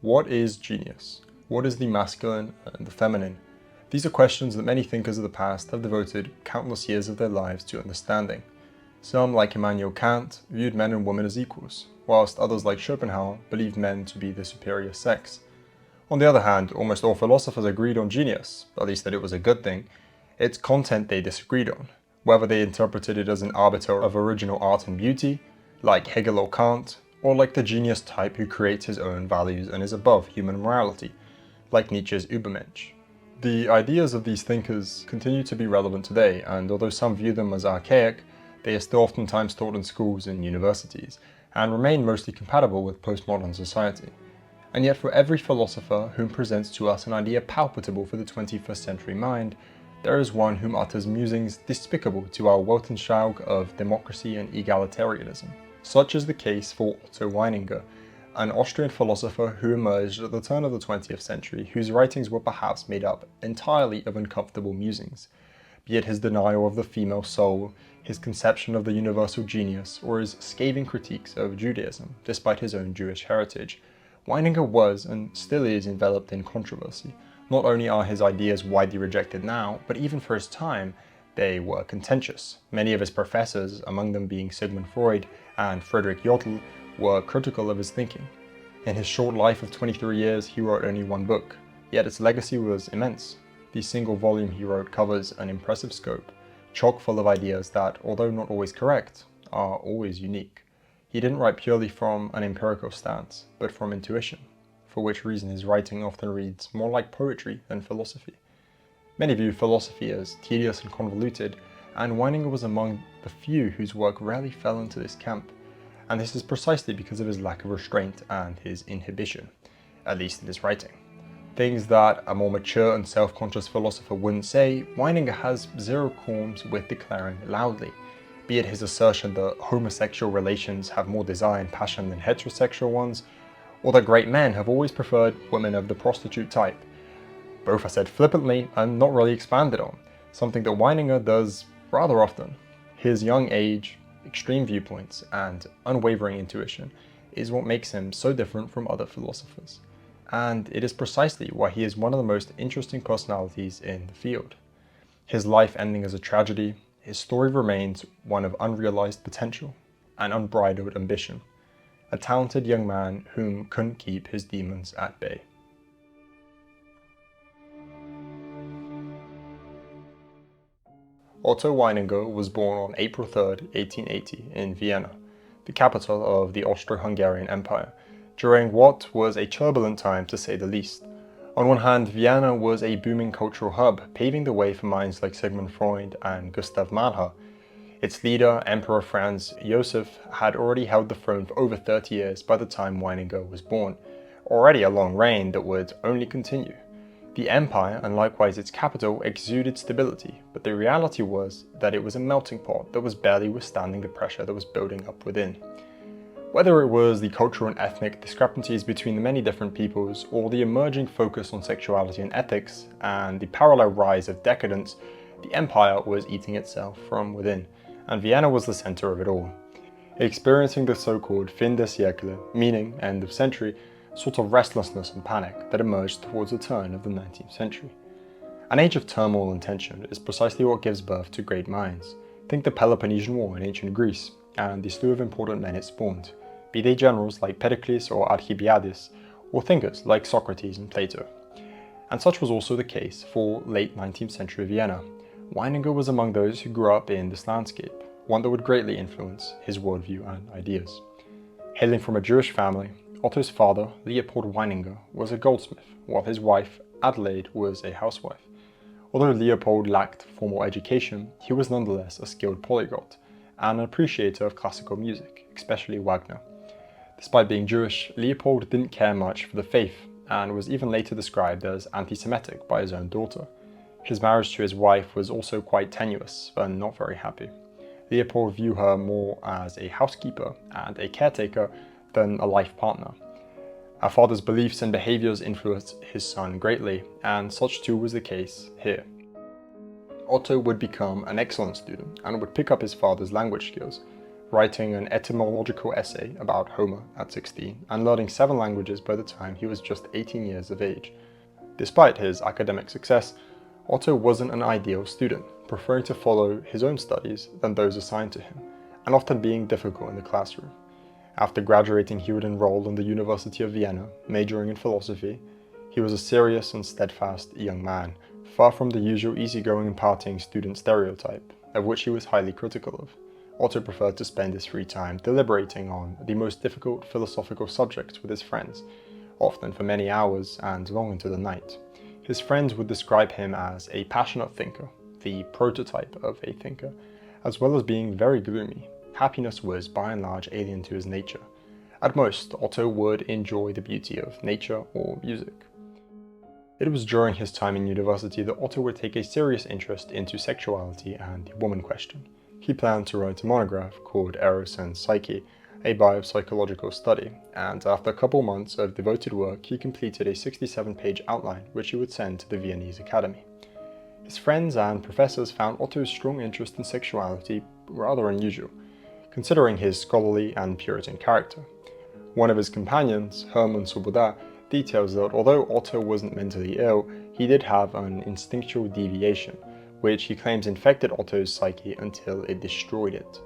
What is genius? What is the masculine and the feminine? These are questions that many thinkers of the past have devoted countless years of their lives to understanding. Some, like Immanuel Kant, viewed men and women as equals, whilst others like Schopenhauer believed men to be the superior sex. On the other hand, almost all philosophers agreed on genius, at least that it was a good thing. Its content they disagreed on, whether they interpreted it as an arbiter of original art and beauty, like Hegel or Kant, or like the genius type who creates his own values and is above human morality, like Nietzsche's Übermensch. The ideas of these thinkers continue to be relevant today, and although some view them as archaic, they are still oftentimes taught in schools and universities, and remain mostly compatible with postmodern society. And yet for every philosopher whom presents to us an idea palpable for the 21st century mind, there is one whom utters musings despicable to our Weltanschauung of democracy and egalitarianism. Such is the case for Otto Weininger, an Austrian philosopher who emerged at the turn of the 20th century, whose writings were perhaps made up entirely of uncomfortable musings. Be it his denial of the female soul, his conception of the universal genius, or his scathing critiques of Judaism, despite his own Jewish heritage, Weininger was and still is enveloped in controversy. Not only are his ideas widely rejected now, but even for his time, they were contentious. Many of his professors, among them being Sigmund Freud and Friedrich Jodl, were critical of his thinking. In his short life of 23 years, he wrote only one book, yet its legacy was immense. The single volume he wrote covers an impressive scope, chock full of ideas that, although not always correct, are always unique. He didn't write purely from an empirical stance, but from intuition, for which reason his writing often reads more like poetry than philosophy. Many view philosophy as tedious and convoluted, and Weininger was among the few whose work rarely fell into this camp, and this is precisely because of his lack of restraint and his inhibition, at least in his writing. Things that a more mature and self-conscious philosopher wouldn't say, Weininger has zero qualms with declaring loudly, be it his assertion that homosexual relations have more desire and passion than heterosexual ones, or that great men have always preferred women of the prostitute type. Both are said flippantly and not really expanded on, something that Weininger does rather often. His young age, extreme viewpoints, and unwavering intuition is what makes him so different from other philosophers. And it is precisely why he is one of the most interesting personalities in the field. His life ending as a tragedy, his story remains one of unrealized potential and unbridled ambition. A talented young man whom couldn't keep his demons at bay. Otto Weininger was born on April 3, 1880 in Vienna, the capital of the Austro-Hungarian Empire, during what was a turbulent time to say the least. On one hand, Vienna was a booming cultural hub, paving the way for minds like Sigmund Freud and Gustav Mahler. Its leader, Emperor Franz Joseph, had already held the throne for over 30 years by the time Weininger was born, already a long reign that would only continue. The empire, and likewise its capital, exuded stability, but the reality was that it was a melting pot that was barely withstanding the pressure that was building up within. Whether it was the cultural and ethnic discrepancies between the many different peoples, or the emerging focus on sexuality and ethics, and the parallel rise of decadence, the empire was eating itself from within, and Vienna was the center of it all. Experiencing the so-called fin de siècle, meaning end of century, sort of restlessness and panic that emerged towards the turn of the 19th century. An age of turmoil and tension is precisely what gives birth to great minds. Think the Peloponnesian War in ancient Greece, and the slew of important men it spawned, be they generals like Pericles or Alcibiades, or thinkers like Socrates and Plato. And such was also the case for late 19th century Vienna. Weininger was among those who grew up in this landscape, one that would greatly influence his worldview and ideas. Hailing from a Jewish family, Otto's father, Leopold Weininger, was a goldsmith, while his wife, Adelaide, was a housewife. Although Leopold lacked formal education, he was nonetheless a skilled polyglot and an appreciator of classical music, especially Wagner. Despite being Jewish, Leopold didn't care much for the faith and was even later described as anti-Semitic by his own daughter. His marriage to his wife was also quite tenuous and not very happy. Leopold viewed her more as a housekeeper and a caretaker than a life partner. Our father's beliefs and behaviors influenced his son greatly, and such too was the case here. Otto would become an excellent student and would pick up his father's language skills, writing an etymological essay about Homer at 16 and learning 7 languages by the time he was just 18 years of age. Despite his academic success, Otto wasn't an ideal student, preferring to follow his own studies than those assigned to him, and often being difficult in the classroom. After graduating, he would enroll in the University of Vienna, majoring in philosophy. He was a serious and steadfast young man, far from the usual easygoing and partying student stereotype, of which he was highly critical of. Otto preferred to spend his free time deliberating on the most difficult philosophical subjects with his friends, often for many hours and long into the night. His friends would describe him as a passionate thinker, the prototype of a thinker, as well as being very gloomy. Happiness was by and large alien to his nature. At most, Otto would enjoy the beauty of nature or music. It was during his time in university that Otto would take a serious interest into sexuality and the woman question. He planned to write a monograph called Eros and Psyche, a biopsychological study, and after a couple months of devoted work, he completed a 67-page outline which he would send to the Viennese Academy. His friends and professors found Otto's strong interest in sexuality rather unusual, considering his scholarly and Puritan character. One of his companions, Hermann Swoboda, details that although Otto wasn't mentally ill, he did have an instinctual deviation, which he claims infected Otto's psyche until it destroyed it.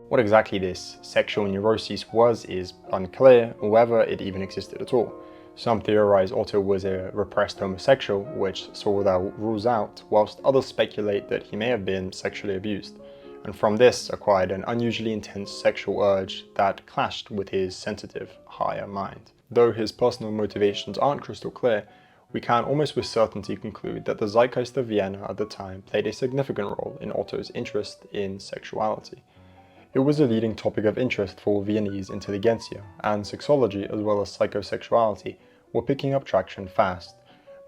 What exactly this sexual neurosis was is unclear, or whether it even existed at all. Some theorize Otto was a repressed homosexual, which Swoboda rules out, whilst others speculate that he may have been sexually abused, and from this acquired an unusually intense sexual urge that clashed with his sensitive, higher mind. Though his personal motivations aren't crystal clear, we can almost with certainty conclude that the zeitgeist of Vienna at the time played a significant role in Otto's interest in sexuality. It was a leading topic of interest for Viennese intelligentsia, and sexology as well as psychosexuality were picking up traction fast.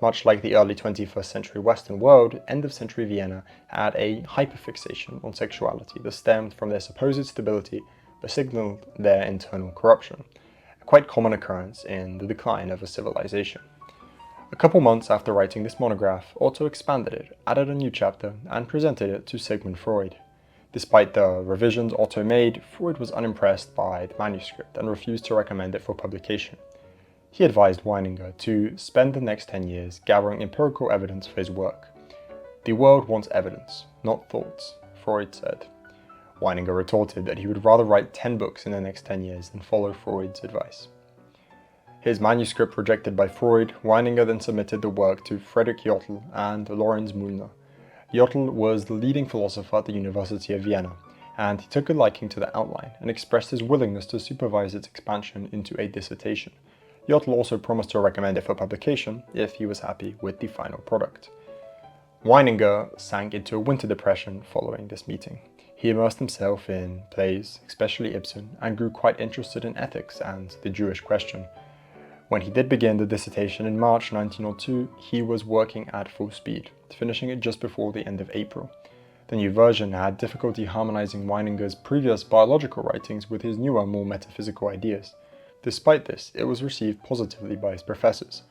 Much like the early 21st century Western world, end-of-century Vienna had a hyperfixation on sexuality that stemmed from their supposed stability but signaled their internal corruption, a quite common occurrence in the decline of a civilization. A couple months after writing this monograph, Otto expanded it, added a new chapter, and presented it to Sigmund Freud. Despite the revisions Otto made, Freud was unimpressed by the manuscript and refused to recommend it for publication. He advised Weininger to spend the next 10 years gathering empirical evidence for his work. "The world wants evidence, not thoughts," Freud said. Weininger retorted that he would rather write 10 books in the next 10 years than follow Freud's advice. His manuscript rejected by Freud, Weininger then submitted the work to Friedrich Jodl and Lorenz Müllner. Jodl was the leading philosopher at the University of Vienna, and he took a liking to the outline and expressed his willingness to supervise its expansion into a dissertation. Jodl also promised to recommend it for publication if he was happy with the final product. Weininger sank into a winter depression following this meeting. He immersed himself in plays, especially Ibsen, and grew quite interested in ethics and the Jewish question. When he did begin the dissertation in March 1902, he was working at full speed, finishing it just before the end of April. The new version had difficulty harmonizing Weininger's previous biological writings with his newer, more metaphysical ideas. Despite this, it was received positively by his professors.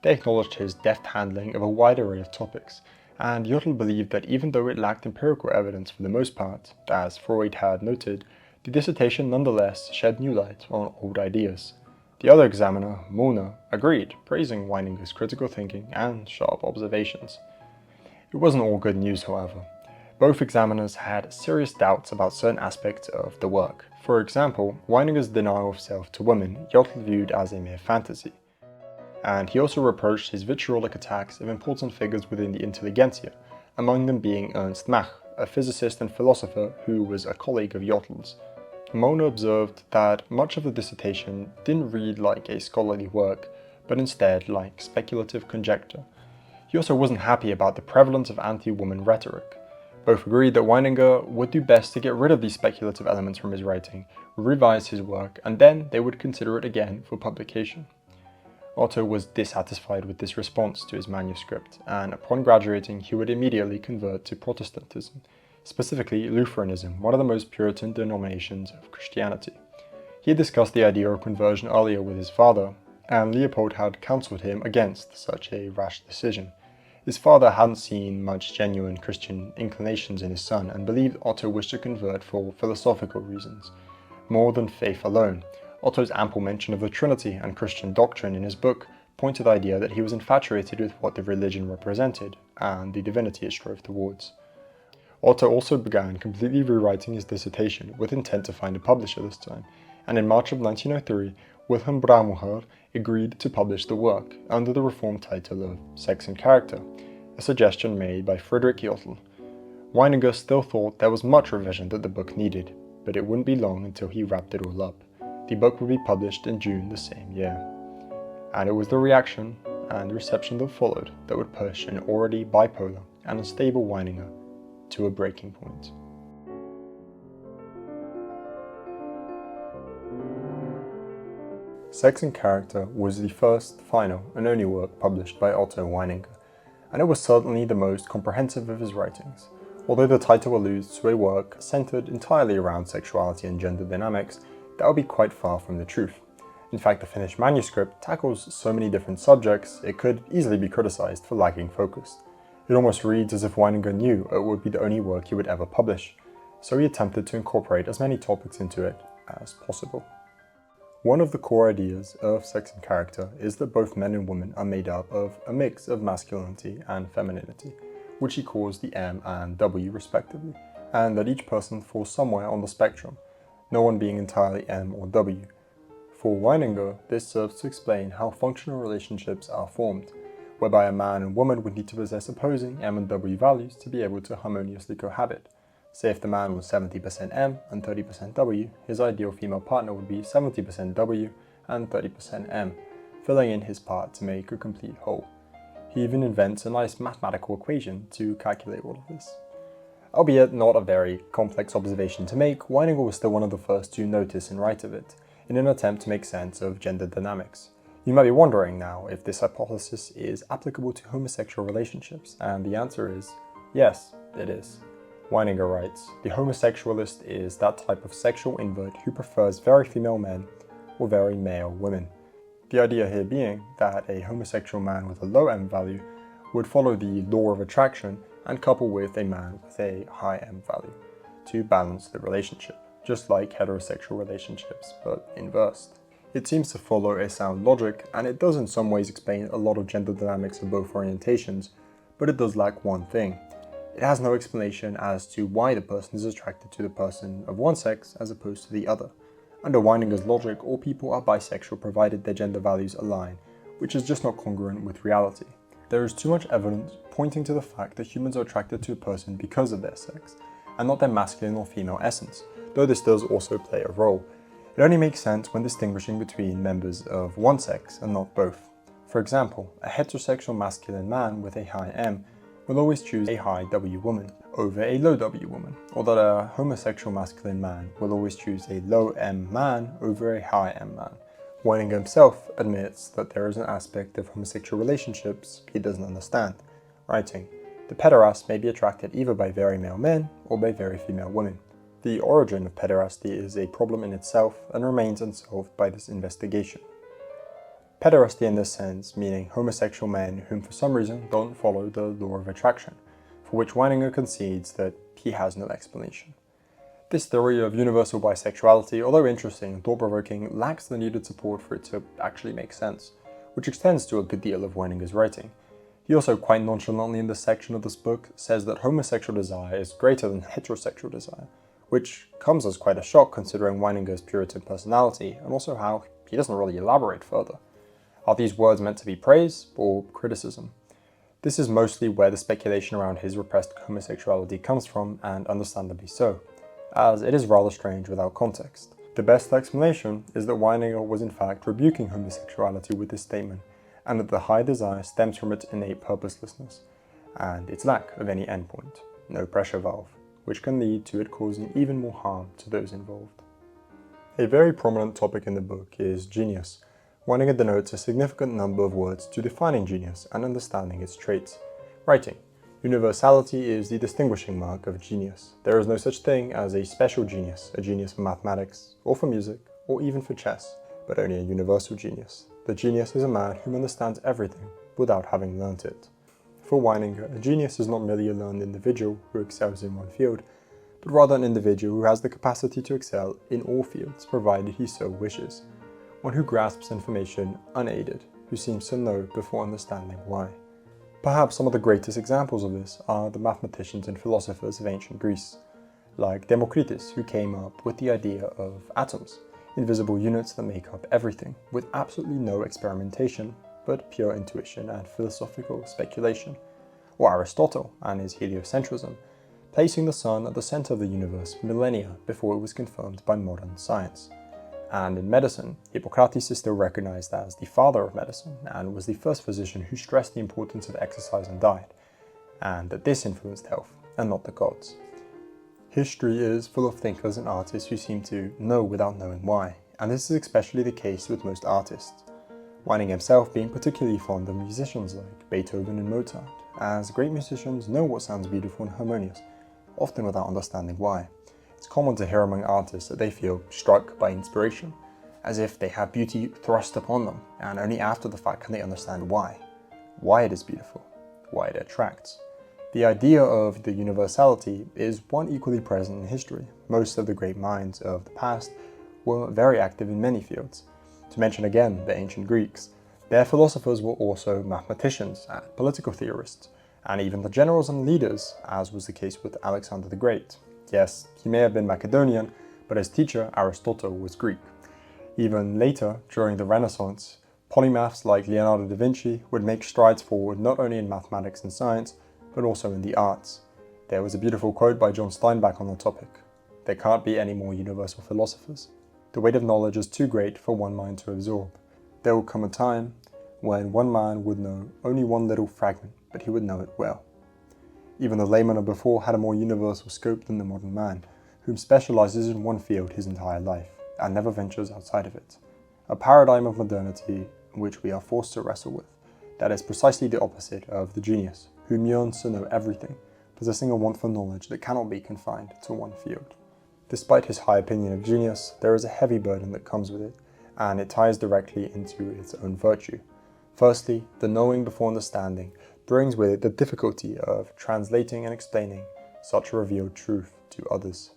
They acknowledged his deft handling of a wide array of topics, and Jodl believed that even though it lacked empirical evidence for the most part, as Freud had noted, the dissertation nonetheless shed new light on old ideas. The other examiner, Müllner, agreed, praising Weininger's critical thinking and sharp observations. It wasn't all good news, however. Both examiners had serious doubts about certain aspects of the work. For example, Weininger's denial of self to women Jodl viewed as a mere fantasy, and he also reproached his vitriolic attacks of important figures within the intelligentsia, among them being Ernst Mach, a physicist and philosopher who was a colleague of Jodl's. Müllner observed that much of the dissertation didn't read like a scholarly work, but instead like speculative conjecture. He also wasn't happy about the prevalence of anti-woman rhetoric. Both agreed that Weininger would do best to get rid of these speculative elements from his writing, revise his work, and then they would consider it again for publication. Otto was dissatisfied with this response to his manuscript, and upon graduating he would immediately convert to Protestantism, specifically Lutheranism, one of the most Puritan denominations of Christianity. He had discussed the idea of conversion earlier with his father, and Leopold had counseled him against such a rash decision. His father hadn't seen much genuine Christian inclinations in his son and believed Otto wished to convert for philosophical reasons, more than faith alone. Otto's ample mention of the Trinity and Christian doctrine in his book point to the idea that he was infatuated with what the religion represented and the divinity it strove towards. Otto also began completely rewriting his dissertation with intent to find a publisher this time, and in March of 1903, Wilhelm Braunhofer agreed to publish the work under the reformed title of Sex and Character, a suggestion made by Frédéric Chopin. Weininger still thought there was much revision that the book needed, but it wouldn't be long until he wrapped it all up. The book would be published in June the same year. And it was the reaction and the reception that followed that would push an already bipolar and unstable Weininger to a breaking point. Sex and Character was the first, final, and only work published by Otto Weininger, and it was certainly the most comprehensive of his writings. Although the title alludes to a work centered entirely around sexuality and gender dynamics, that would be quite far from the truth. In fact, the finished manuscript tackles so many different subjects, it could easily be criticized for lacking focus. It almost reads as if Weininger knew it would be the only work he would ever publish, so he attempted to incorporate as many topics into it as possible. One of the core ideas of Sex and Character is that both men and women are made up of a mix of masculinity and femininity, which he calls the M and W respectively, and that each person falls somewhere on the spectrum, no one being entirely M or W. For Weininger, this serves to explain how functional relationships are formed, whereby a man and woman would need to possess opposing M and W values to be able to harmoniously cohabit. Say if the man was 70% M and 30% W, his ideal female partner would be 70% W and 30% M, filling in his part to make a complete whole. He even invents a nice mathematical equation to calculate all of this. Albeit not a very complex observation to make, Weininger was still one of the first to notice and write of it, in an attempt to make sense of gender dynamics. You might be wondering now if this hypothesis is applicable to homosexual relationships, and the answer is yes, it is. Weininger writes, "The homosexualist is that type of sexual invert who prefers very female men or very male women." The idea here being that a homosexual man with a low M value would follow the law of attraction and couple with a man with a high M value to balance the relationship, just like heterosexual relationships, but inversed. It seems to follow a sound logic, and it does in some ways explain a lot of gender dynamics of both orientations, but it does lack one thing. It has no explanation as to why the person is attracted to the person of one sex as opposed to the other. Under Weininger's logic, all people are bisexual provided their gender values align, which is just not congruent with reality. There is too much evidence pointing to the fact that humans are attracted to a person because of their sex, and not their masculine or female essence, though this does also play a role. It only makes sense when distinguishing between members of one sex and not both. For example, a heterosexual masculine man with a high M will always choose a high W woman over a low W woman, or that a homosexual masculine man will always choose a low M man over a high M man. Weininger himself admits that there is an aspect of homosexual relationships he doesn't understand, writing, "The pederast may be attracted either by very male men or by very female women. The origin of pederasty is a problem in itself and remains unsolved by this investigation." Pederasty in this sense meaning homosexual men whom for some reason don't follow the law of attraction, for which Weininger concedes that he has no explanation. This theory of universal bisexuality, although interesting and thought-provoking, lacks the needed support for it to actually make sense, which extends to a good deal of Weininger's writing. He also quite nonchalantly in this section of this book says that homosexual desire is greater than heterosexual desire, which comes as quite a shock considering Weininger's Puritan personality and also how he doesn't really elaborate further. Are these words meant to be praise or criticism? This is mostly where the speculation around his repressed homosexuality comes from, and understandably so, as it is rather strange without context. The best explanation is that Weininger was in fact rebuking homosexuality with this statement, and that the high desire stems from its innate purposelessness, and its lack of any endpoint, no pressure valve, which can lead to it causing even more harm to those involved. A very prominent topic in the book is genius. Weininger denotes a significant number of words to defining genius and understanding its traits, writing, "Universality is the distinguishing mark of genius. There is no such thing as a special genius, a genius for mathematics, or for music, or even for chess, but only a universal genius. The genius is a man who understands everything without having learnt it." For Weininger, a genius is not merely a learned individual who excels in one field, but rather an individual who has the capacity to excel in all fields, provided he so wishes. One who grasps information unaided, who seems to know before understanding why. Perhaps some of the greatest examples of this are the mathematicians and philosophers of ancient Greece, like Democritus, who came up with the idea of atoms, invisible units that make up everything, with absolutely no experimentation, but pure intuition and philosophical speculation. Or Aristotle and his heliocentrism, placing the sun at the center of the universe millennia before it was confirmed by modern science. And in medicine, Hippocrates is still recognized as the father of medicine and was the first physician who stressed the importance of exercise and diet, and that this influenced health and not the gods. History is full of thinkers and artists who seem to know without knowing why, and this is especially the case with most artists. Weininger himself being particularly fond of musicians like Beethoven and Mozart, as great musicians know what sounds beautiful and harmonious, often without understanding why. It's common to hear among artists that they feel struck by inspiration, as if they have beauty thrust upon them, and only after the fact can they understand why it is beautiful, why it attracts. The idea of the universality is one equally present in history. Most of the great minds of the past were very active in many fields. To mention again the ancient Greeks, their philosophers were also mathematicians and political theorists, and even the generals and leaders, as was the case with Alexander the Great. Yes, he may have been Macedonian, but his teacher, Aristotle, was Greek. Even later, during the Renaissance, polymaths like Leonardo da Vinci would make strides forward not only in mathematics and science, but also in the arts. There was a beautiful quote by John Steinbeck on the topic: "There can't be any more universal philosophers. The weight of knowledge is too great for one mind to absorb. There will come a time when one man would know only one little fragment, but he would know it well." Even the layman of before had a more universal scope than the modern man, whom specializes in one field his entire life, and never ventures outside of it. A paradigm of modernity which we are forced to wrestle with, that is precisely the opposite of the genius, whom yearns to know everything, possessing a want for knowledge that cannot be confined to one field. Despite his high opinion of genius, there is a heavy burden that comes with it, and it ties directly into its own virtue. Firstly, the knowing before understanding brings with it the difficulty of translating and explaining such a revealed truth to others.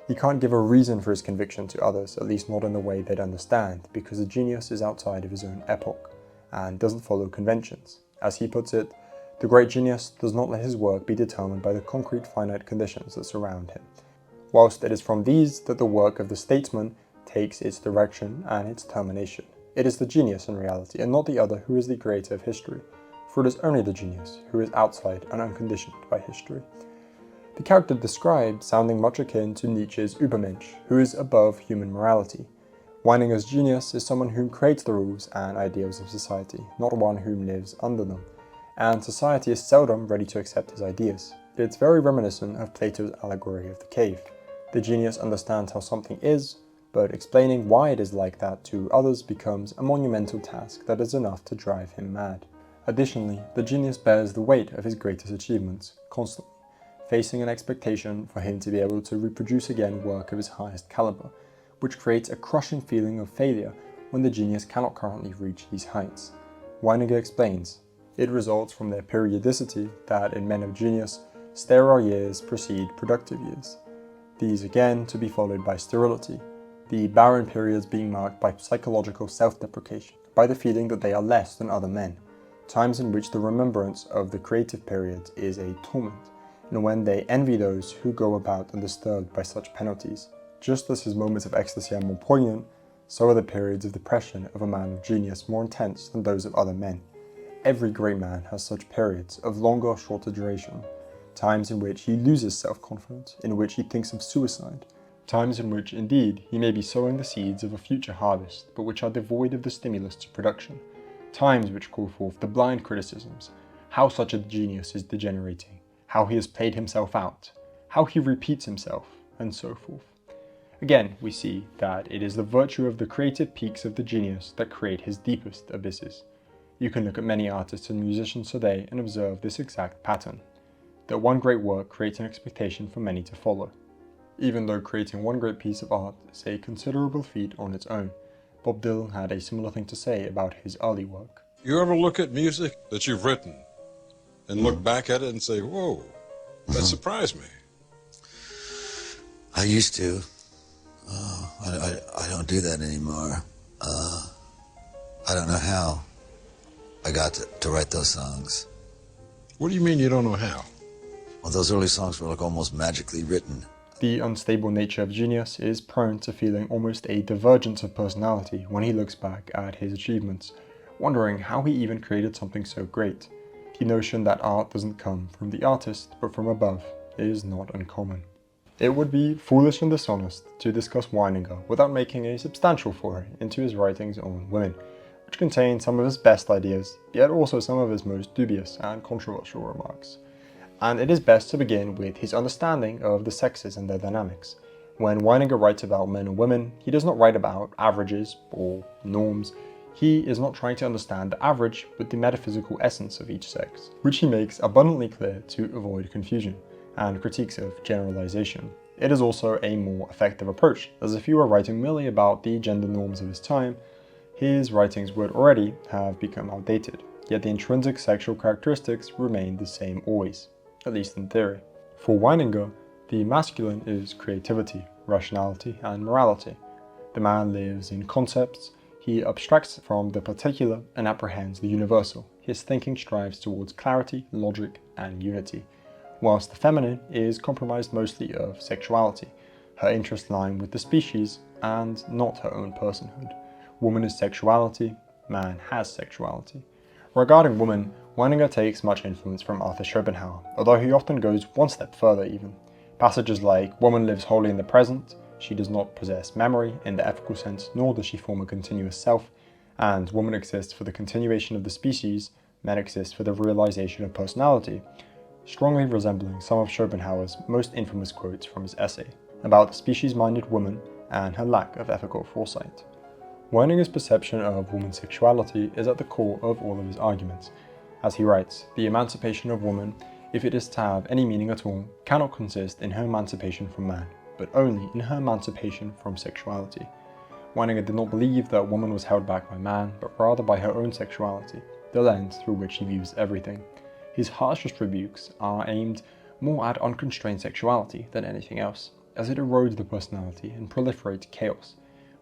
He can't give a reason for his conviction to others, at least not in a way they'd understand, because the genius is outside of his own epoch and doesn't follow conventions. As he puts it, the great genius does not let his work be determined by the concrete finite conditions that surround him, whilst it is from these that the work of the statesman takes its direction and its termination. It is the genius in reality, and not the other, who is the creator of history, for it is only the genius who is outside and unconditioned by history. The character described sounding much akin to Nietzsche's Übermensch, who is above human morality. Weininger's genius is someone who creates the rules and ideals of society, not one who lives under them, and society is seldom ready to accept his ideas. It's very reminiscent of Plato's allegory of the cave. The genius understands how something is, but explaining why it is like that to others becomes a monumental task that is enough to drive him mad. Additionally, the genius bears the weight of his greatest achievements constantly, facing an expectation for him to be able to reproduce again work of his highest caliber, which creates a crushing feeling of failure when the genius cannot currently reach these heights. Weininger explains, it results from their periodicity that in men of genius, sterile years precede productive years. These again to be followed by sterility, the barren periods being marked by psychological self-deprecation, by the feeling that they are less than other men, times in which the remembrance of the creative period is a torment, and when they envy those who go about undisturbed by such penalties. Just as his moments of ecstasy are more poignant, so are the periods of depression of a man of genius more intense than those of other men. Every great man has such periods of longer or shorter duration, times in which he loses self-confidence, in which he thinks of suicide, times in which, indeed, he may be sowing the seeds of a future harvest, but which are devoid of the stimulus to production, times which call forth the blind criticisms, how such a genius is degenerating, how he has played himself out, how he repeats himself, and so forth. Again, we see that it is the virtue of the creative peaks of the genius that create his deepest abysses. You can look at many artists and musicians today and observe this exact pattern, that one great work creates an expectation for many to follow. Even though creating one great piece of art is a considerable feat on its own, Bob Dylan had a similar thing to say about his early work. You ever look at music that you've written and look back at it and say, whoa, that surprised me? I used to. I don't do that anymore. I don't know how I got to write those songs. What do you mean you don't know how? Well, those early songs were like almost magically written. The unstable nature of genius is prone to feeling almost a divergence of personality when he looks back at his achievements, wondering how he even created something so great. The notion that art doesn't come from the artist but from above is not uncommon. It would be foolish and dishonest to discuss Weininger without making a substantial foray into his writings on women, which contain some of his best ideas, yet also some of his most dubious and controversial remarks. And it is best to begin with his understanding of the sexes and their dynamics. When Weininger writes about men and women, he does not write about averages or norms. He is not trying to understand the average with the metaphysical essence of each sex, which he makes abundantly clear to avoid confusion and critiques of generalization. It is also a more effective approach, as if he were writing merely about the gender norms of his time, his writings would already have become outdated, yet the intrinsic sexual characteristics remain the same always, at least in theory. For Weininger, the masculine is creativity, rationality, and morality. The man lives in concepts, he abstracts from the particular and apprehends the universal. His thinking strives towards clarity, logic, and unity, whilst the feminine is comprised mostly of sexuality, her interests lying with the species and not her own personhood. Woman is sexuality, man has sexuality. Regarding woman, Weininger takes much influence from Arthur Schopenhauer, although he often goes one step further even. Passages like, woman lives wholly in the present, she does not possess memory in the ethical sense, nor does she form a continuous self, and woman exists for the continuation of the species, men exist for the realization of personality, strongly resembling some of Schopenhauer's most infamous quotes from his essay about the species-minded woman and her lack of ethical foresight. Weininger's perception of woman's sexuality is at the core of all of his arguments. As he writes, the emancipation of woman, if it is to have any meaning at all, cannot consist in her emancipation from man, but only in her emancipation from sexuality. Weininger did not believe that woman was held back by man, but rather by her own sexuality, the lens through which he views everything. His harshest rebukes are aimed more at unconstrained sexuality than anything else, as it erodes the personality and proliferates chaos.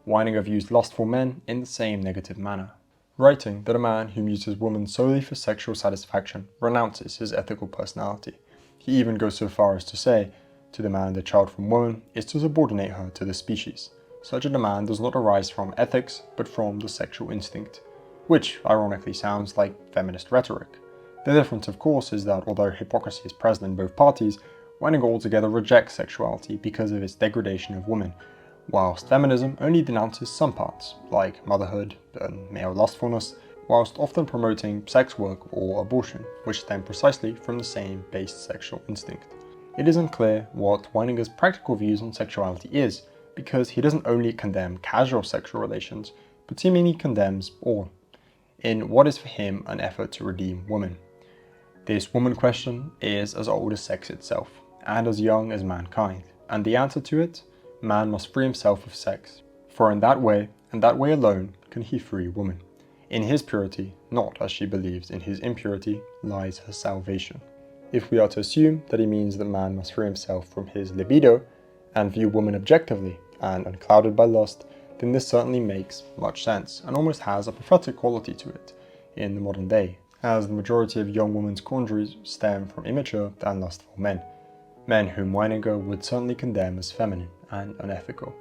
Weininger views lustful men in the same negative manner, writing that a man who uses woman solely for sexual satisfaction renounces his ethical personality. He even goes so far as to say, to demand a child from woman is to subordinate her to the species. Such a demand does not arise from ethics, but from the sexual instinct, which ironically sounds like feminist rhetoric. The difference, of course, is that although hypocrisy is present in both parties, Weininger altogether rejects sexuality because of its degradation of women, whilst feminism only denounces some parts, like motherhood and male lustfulness, whilst often promoting sex work or abortion, which stem precisely from the same base sexual instinct. It is unclear what Weininger's practical views on sexuality is, because he doesn't only condemn casual sexual relations, but seemingly condemns all, in what is for him an effort to redeem woman. This woman question is as old as sex itself, and as young as mankind, and the answer to it? Man must free himself of sex, for in that way, and that way alone, can he free woman. In his purity, not as she believes in his impurity, lies her salvation. If we are to assume that he means that man must free himself from his libido, and view woman objectively and unclouded by lust, then this certainly makes much sense, and almost has a prophetic quality to it in the modern day, as the majority of young women's quandaries stem from immature and lustful men whom Weininger would certainly condemn as feminine and unethical.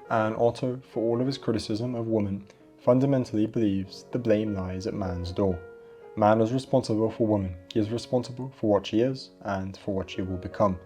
And Otto, for all of his criticism of woman, fundamentally believes the blame lies at man's door. Man is responsible for woman, he is responsible for what she is and for what she will become.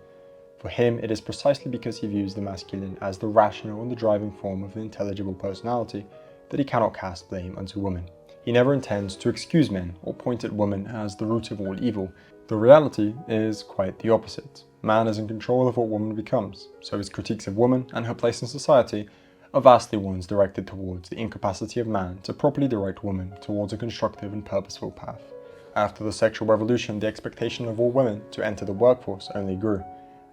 For him, it is precisely because he views the masculine as the rational and the driving form of the intelligible personality that he cannot cast blame unto woman. He never intends to excuse men or point at woman as the root of all evil. The reality is quite the opposite. Man is in control of what woman becomes, so his critiques of woman and her place in society are vastly ones directed towards the incapacity of man to properly direct woman towards a constructive and purposeful path. After the sexual revolution, the expectation of all women to enter the workforce only grew,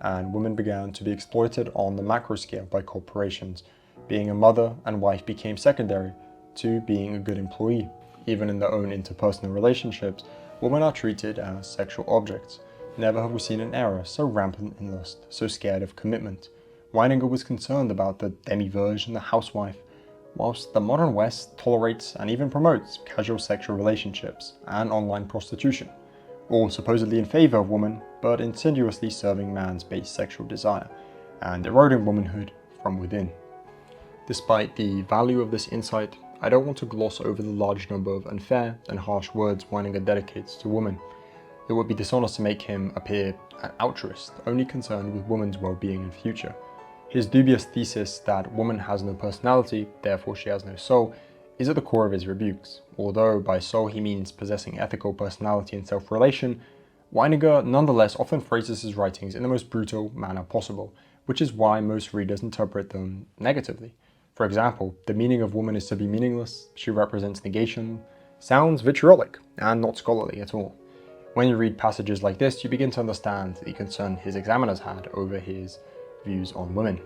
and women began to be exploited on the macro scale by corporations. Being a mother and wife became secondary to being a good employee. Even in their own interpersonal relationships, women are treated as sexual objects. Never have we seen an era so rampant in lust, so scared of commitment. Weininger was concerned about the demi-vierge and the housewife, whilst the modern West tolerates and even promotes casual sexual relationships and online prostitution, all supposedly in favour of woman, but insidiously serving man's base sexual desire, and eroding womanhood from within. Despite the value of this insight, I don't want to gloss over the large number of unfair and harsh words Weininger dedicates to women. It would be dishonest to make him appear an altruist, only concerned with women's well-being and future. His dubious thesis that woman has no personality, therefore she has no soul, is at the core of his rebukes. Although by soul he means possessing ethical personality and self-relation, Weininger nonetheless often phrases his writings in the most brutal manner possible, which is why most readers interpret them negatively. For example, the meaning of woman is to be meaningless, she represents negation, sounds vitriolic and not scholarly at all. When you read passages like this, you begin to understand the concern his examiners had over his views on women.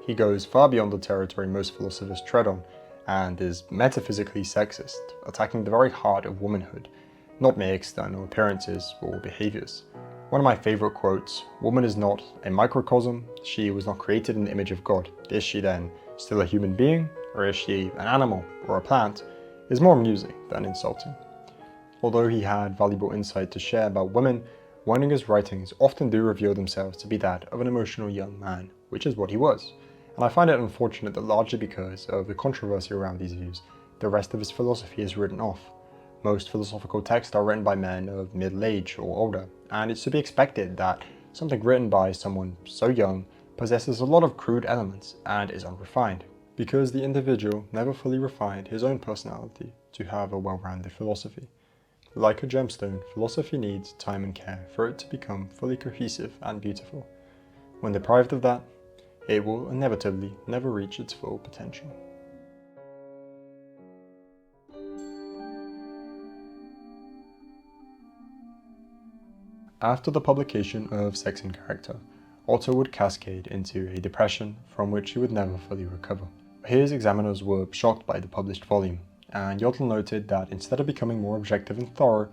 He goes far beyond the territory most philosophers tread on, and is metaphysically sexist, attacking the very heart of womanhood, not mere external appearances or behaviors. One of my favorite quotes, "Woman is not a microcosm, she was not created in the image of God. Is she then still a human being, or is she an animal or a plant?" is more amusing than insulting. Although he had valuable insight to share about women, Weininger's writings often do reveal themselves to be that of an emotional young man, which is what he was. And I find it unfortunate that largely because of the controversy around these views, the rest of his philosophy is written off. Most philosophical texts are written by men of middle age or older, and it's to be expected that something written by someone so young possesses a lot of crude elements and is unrefined, because the individual never fully refined his own personality to have a well-rounded philosophy. Like a gemstone, philosophy needs time and care for it to become fully cohesive and beautiful. When deprived of that, it will inevitably never reach its full potential. After the publication of Sex and Character, Otto would cascade into a depression from which he would never fully recover. His examiners were shocked by the published volume, and Jodl noted that instead of becoming more objective and thorough,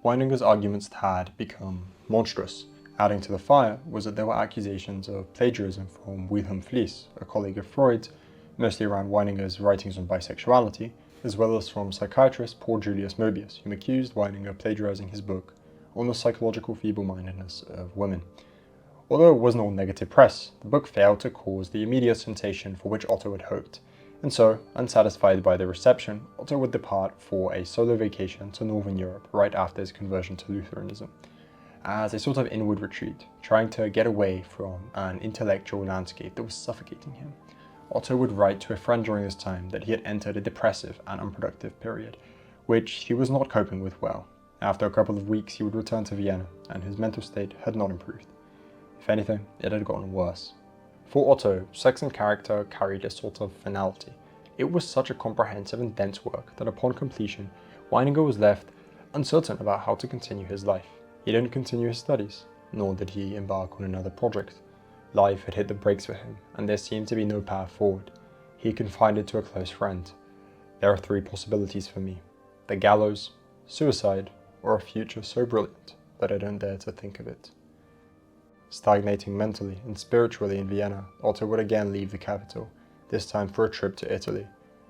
Weininger's arguments had become monstrous. Adding to the fire was that there were accusations of plagiarism from Wilhelm Fliess, a colleague of Freud's, mostly around Weininger's writings on bisexuality, as well as from psychiatrist Paul Julius Mobius, whom accused Weininger of plagiarizing his book on the psychological feeble-mindedness of women. Although it wasn't all negative press, the book failed to cause the immediate sensation for which Otto had hoped, and so, unsatisfied by the reception, Otto would depart for a solo vacation to Northern Europe right after his conversion to Lutheranism, as a sort of inward retreat, trying to get away from an intellectual landscape that was suffocating him. Otto would write to a friend during this time that he had entered a depressive and unproductive period, which he was not coping with well. After a couple of weeks, he would return to Vienna, and his mental state had not improved. If anything, it had gotten worse. For Otto, Sex and Character carried a sort of finality. It was such a comprehensive and dense work that upon completion, Weininger was left uncertain about how to continue his life. He didn't continue his studies, nor did he embark on another project. Life had hit the brakes for him, and there seemed to be no path forward. He confided to a close friend, "There are 3 possibilities for me: the gallows, suicide, or a future so brilliant that I don't dare to think of it." Stagnating mentally and spiritually in Vienna, Otto would again leave the capital, this time for a trip to Italy,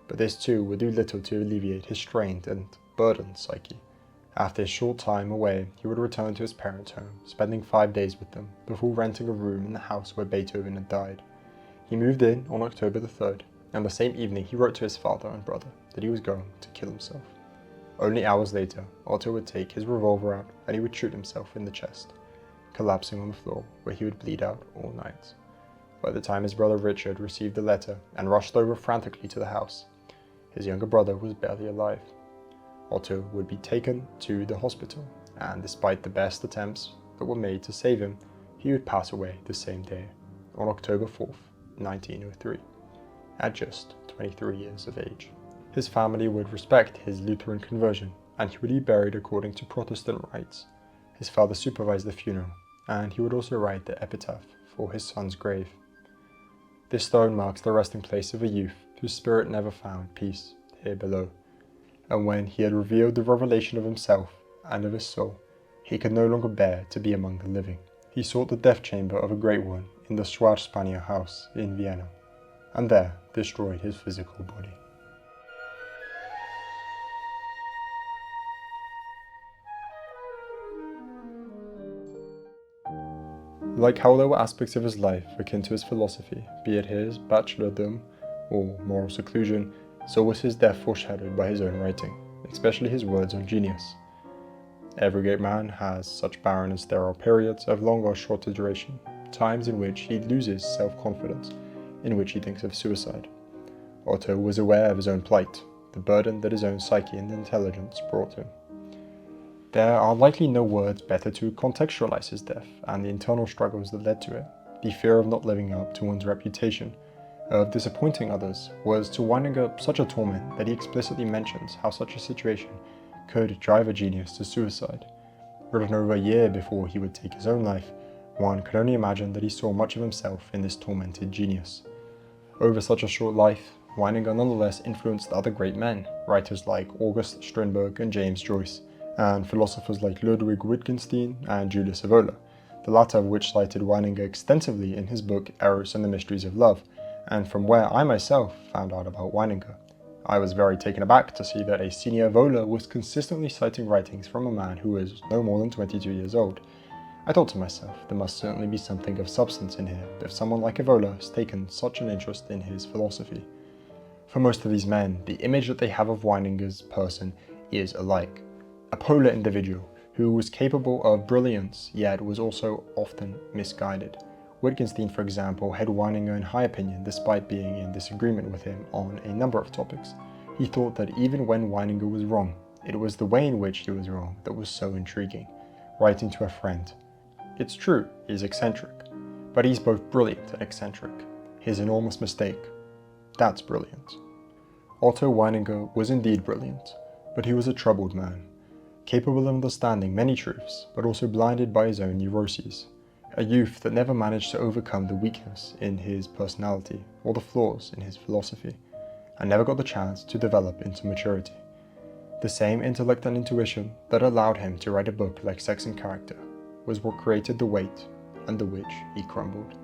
but this too would do little to alleviate his strained and burdened psyche. After a short time away, he would return to his parents' home, spending 5 days with them, before renting a room in the house where Beethoven had died. He moved in on October the 3rd, and the same evening he wrote to his father and brother that he was going to kill himself. Only hours later, Otto would take his revolver out and he would shoot himself in the chest, collapsing on the floor where he would bleed out all night. By the time his brother Richard received the letter and rushed over frantically to the house, his younger brother was barely alive. Otto would be taken to the hospital, and despite the best attempts that were made to save him, he would pass away the same day, on October 4th, 1903, at just 23 years of age. His family would respect his Lutheran conversion, and he would be buried according to Protestant rites. His father supervised the funeral, and he would also write the epitaph for his son's grave. This stone marks the resting place of a youth whose spirit never found peace here below. and when he had revealed the revelation of himself and of his soul, he could no longer bear to be among the living. He sought the death chamber of a great one in the Schwarzspanier house in Vienna, and there destroyed his physical body. Like how there were aspects of his life akin to his philosophy, be it his bachelordom or moral seclusion, so was his death foreshadowed by his own writing, especially his words on genius. Every great man has such barren and sterile periods of long or shorter duration, times in which he loses self-confidence, in which he thinks of suicide. Otto was aware of his own plight, the burden that his own psyche and intelligence brought him. There are likely no words better to contextualize his death and the internal struggles that led to it. The fear of not living up to one's reputation, of disappointing others, was to Weininger such a torment that he explicitly mentions how such a situation could drive a genius to suicide. Written over a year before he would take his own life, one could only imagine that he saw much of himself in this tormented genius. Over such a short life, Weininger nonetheless influenced other great men, writers like August Strindberg and James Joyce, and philosophers like Ludwig Wittgenstein and Julius Evola, the latter of which cited Weininger extensively in his book Eros and the Mysteries of Love, and from where I myself found out about Weininger. I was very taken aback to see that a senior Evola was consistently citing writings from a man who was no more than 22 years old. I thought to myself, there must certainly be something of substance in here if someone like Evola has taken such an interest in his philosophy. For most of these men, the image that they have of Weininger's person is alike. A polar individual who was capable of brilliance yet was also often misguided. Wittgenstein, for example, had Weininger in high opinion despite being in disagreement with him on a number of topics. He thought that even when Weininger was wrong, it was the way in which he was wrong that was so intriguing. Writing to a friend, "It's true, he's eccentric, but he's both brilliant and eccentric. His enormous mistake, that's brilliant." Otto Weininger was indeed brilliant, but he was a troubled man, capable of understanding many truths, but also blinded by his own neuroses. A youth that never managed to overcome the weakness in his personality or the flaws in his philosophy, and never got the chance to develop into maturity. The same intellect and intuition that allowed him to write a book like Sex and Character was what created the weight under which he crumbled.